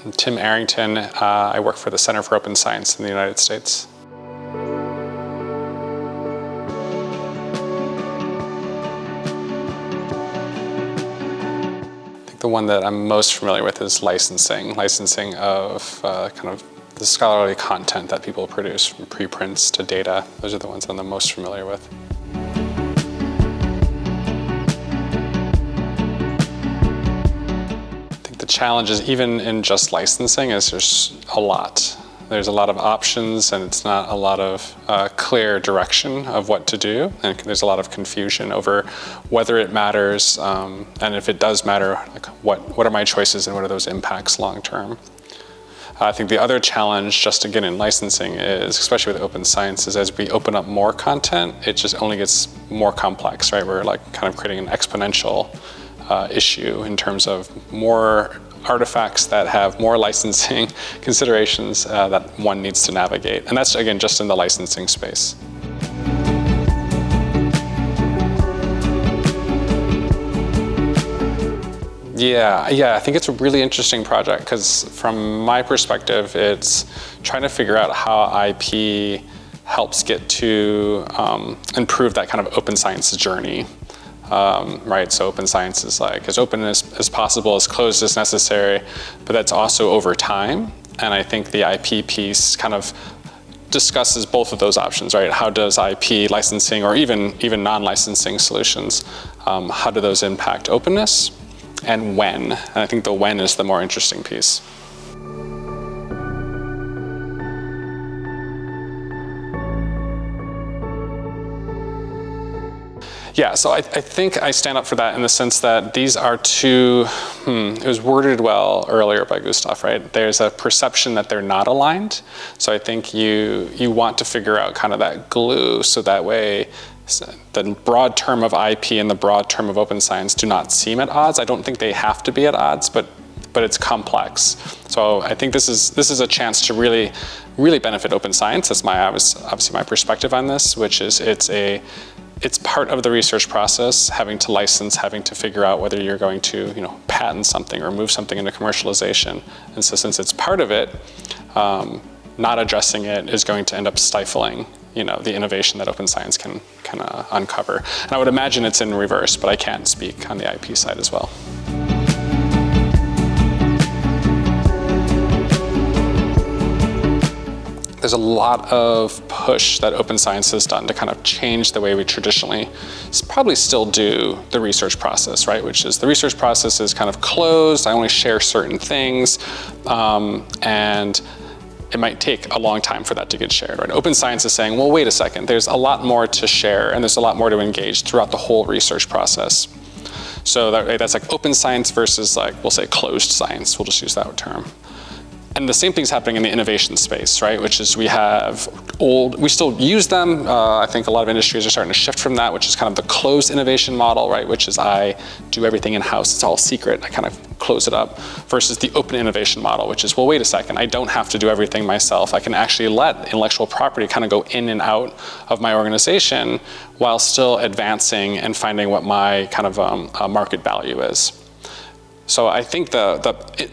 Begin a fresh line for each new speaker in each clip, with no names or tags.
I'm Tim Errington. I work for the Center for Open Science in the United States. I think the one that I'm most familiar with is licensing of kind of the scholarly content that people produce, from preprints to data. Those are the ones I'm the most familiar with. The challenge is, even in just licensing, is there's a lot. There's a lot of options, and it's not a lot of clear direction of what to do. And there's a lot of confusion over whether it matters, and if it does matter, like what are my choices and what are those impacts long term. I think the other challenge, just again in licensing, is, especially with open science, is as we open up more content, it just only gets more complex, right? We're like kind of creating an exponential issue in terms of more artifacts that have more licensing considerations that one needs to navigate. And that's, again, just in the licensing space. Yeah, I think it's a really interesting project because from my perspective, it's trying to figure out how IP helps get to improve that kind of open science journey. Right, so open science is like as open as possible, as closed as necessary, but that's also over time. And I think the IP piece kind of discusses both of those options, right? How does IP licensing, or even non-licensing solutions, how do those impact openness, and when? And I think the when is the more interesting piece. Yeah, so I think I stand up for that in the sense that these are two, it was worded well earlier by Gustav, right? There's a perception that they're not aligned. So I think you want to figure out kind of that glue, so that way the broad term of IP and the broad term of open science do not seem at odds. I don't think they have to be at odds, but it's complex. So I think this is a chance to really benefit open science. That's obviously my perspective on this, which is it's part of the research process, having to license, having to figure out whether you're going to, patent something or move something into commercialization. And so since it's part of it, not addressing it is going to end up stifling, the innovation that open science can uncover. And I would imagine it's in reverse, but I can't speak on the IP side as well. There's a lot of push that open science has done to kind of change the way we traditionally probably still do the research process, right? Which is the research process is kind of closed. I only share certain things, and it might take a long time for that to get shared, right? Open science is saying, well, wait a second, there's a lot more to share, and there's a lot more to engage throughout the whole research process. So that's like open science versus, like, we'll say closed science. We'll just use that term. And the same thing's happening in the innovation space, right? Which is we still use them. I think a lot of industries are starting to shift from that, which is kind of the closed innovation model, right? Which is I do everything in-house, it's all secret, I kind of close it up, versus the open innovation model, which is, well, wait a second, I don't have to do everything myself. I can actually let intellectual property kind of go in and out of my organization while still advancing and finding what my kind of market value is. So I think the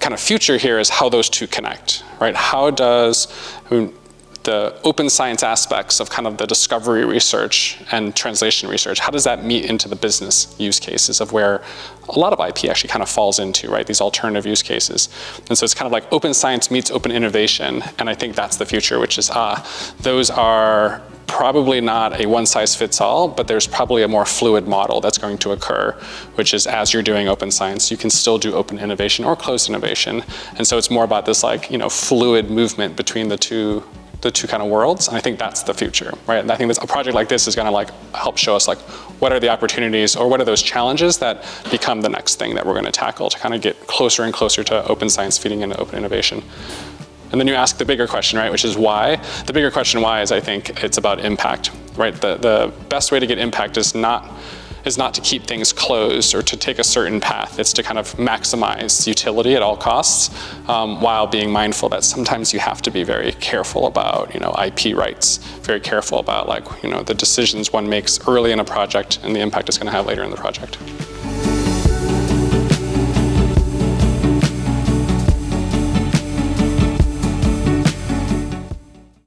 kind of future here is how those two connect, right? How does the open science aspects of kind of the discovery research and translation research, how does that meet into the business use cases of where a lot of IP actually kind of falls into, right? These alternative use cases. And so it's kind of like open science meets open innovation. And I think that's the future, which is, those are probably not a one-size-fits-all, but there's probably a more fluid model that's going to occur, which is as you're doing open science, you can still do open innovation or closed innovation. And so it's more about this fluid movement between the two kind of worlds. And I think that's the future, right? And I think a project like this is going to help show us what are the opportunities or what are those challenges that become the next thing that we're going to tackle to kind of get closer and closer to open science feeding into open innovation. And then you ask the bigger question, right, which is why? The bigger question why is, I think, it's about impact, right? The best way to get impact is not to keep things closed or to take a certain path. It's to kind of maximize utility at all costs, while being mindful that sometimes you have to be very careful about, IP rights, very careful about the decisions one makes early in a project and the impact it's going to have later in the project.